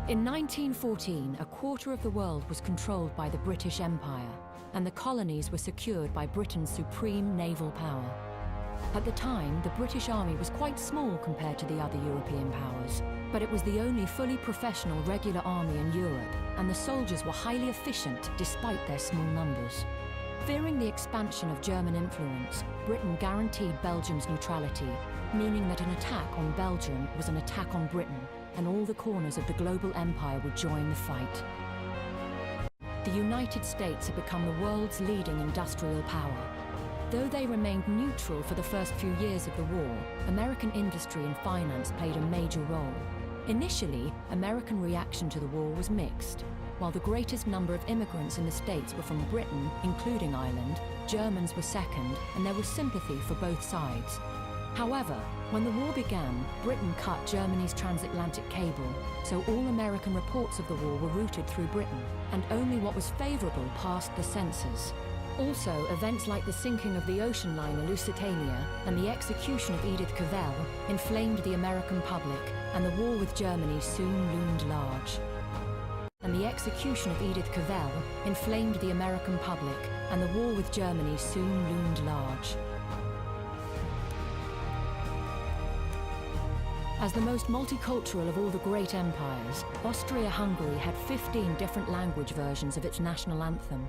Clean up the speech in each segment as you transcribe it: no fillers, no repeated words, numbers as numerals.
In 1914, a quarter of the world was controlled by the British Empire, and the colonies were secured by Britain's supreme naval power. At the time, the British Army was quite small compared to the other European powers, but it was the only fully professional regular army in Europe, and the soldiers were highly efficient despite their small numbers. Fearing the expansion of German influence, Britain guaranteed Belgium's neutrality, meaning that an attack on Belgium was an attack on Britain, and all the corners of the global empire would join the fight. The United States had become the world's leading industrial power. Though they remained neutral for the first few years of the war, American industry and finance played a major role. Initially, American reaction to the war was mixed. While the greatest number of immigrants in the States were from Britain, including Ireland, Germans were second, and there was sympathy for both sides. However, when the war began, Britain cut Germany's transatlantic cable, so all American reports of the war were routed through Britain, and only what was favorable passed the censors. Also, events like the sinking of the ocean liner Lusitania and the execution of Edith Cavell inflamed the American public, and the war with Germany soon loomed large. And the execution of Edith Cavell inflamed the American public, and the war with Germany soon loomed large. As the most multicultural of all the great empires, Austria-Hungary had 15 different language versions of its national anthem.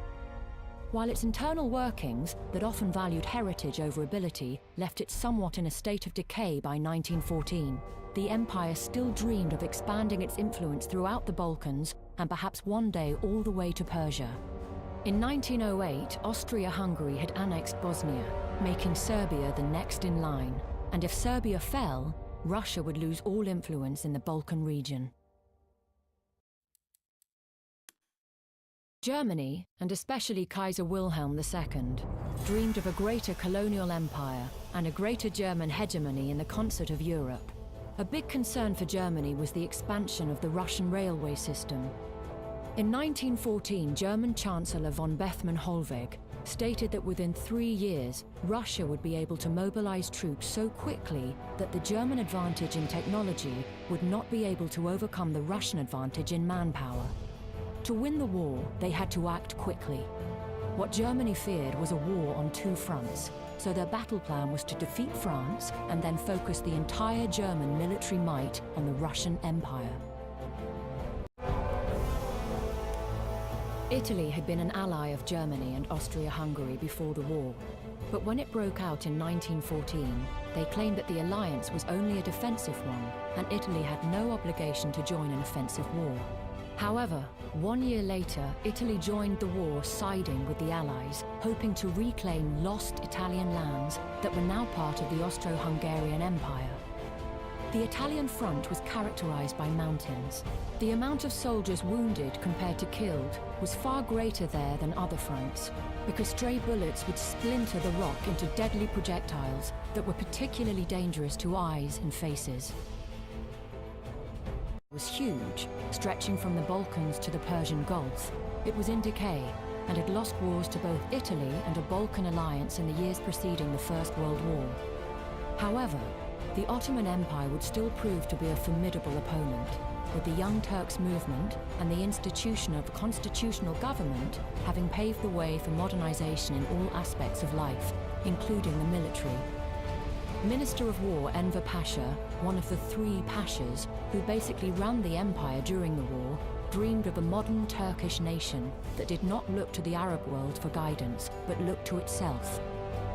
While its internal workings, that often valued heritage over ability, left it somewhat in a state of decay by 1914, the empire still dreamed of expanding its influence throughout the Balkans and perhaps one day all the way to Persia. In 1908, Austria-Hungary had annexed Bosnia, making Serbia the next in line. And if Serbia fell, Russia would lose all influence in the Balkan region. Germany, and especially Kaiser Wilhelm II, dreamed of a greater colonial empire and a greater German hegemony in the concert of Europe. A big concern for Germany was the expansion of the Russian railway system. In 1914, German Chancellor von Bethmann-Hollweg stated that within 3 years, Russia would be able to mobilize troops so quickly that the German advantage in technology would not be able to overcome the Russian advantage in manpower. To win the war, they had to act quickly. What Germany feared was a war on two fronts, so their battle plan was to defeat France and then focus the entire German military might on the Russian Empire. Italy had been an ally of Germany and Austria-Hungary before the war, but when it broke out in 1914, they claimed that the alliance was only a defensive one, and Italy had no obligation to join an offensive war. However, 1 year later, Italy joined the war siding with the Allies, hoping to reclaim lost Italian lands that were now part of the Austro-Hungarian Empire. The Italian front was characterized by mountains. The amount of soldiers wounded compared to killed was far greater there than other fronts, because stray bullets would splinter the rock into deadly projectiles that were particularly dangerous to eyes and faces. It was huge, stretching from the Balkans to the Persian Gulf. It was in decay, and had lost wars to both Italy and a Balkan alliance in the years preceding the First World War. However, the Ottoman Empire would still prove to be a formidable opponent, with the Young Turks movement and the institution of a constitutional government having paved the way for modernization in all aspects of life, including the military. Minister of War Enver Pasha, one of the 3 Pashas who basically ran the empire during the war, dreamed of a modern Turkish nation that did not look to the Arab world for guidance, but looked to itself.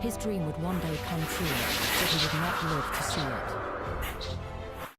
His dream would one day come true, but he would not live to see it.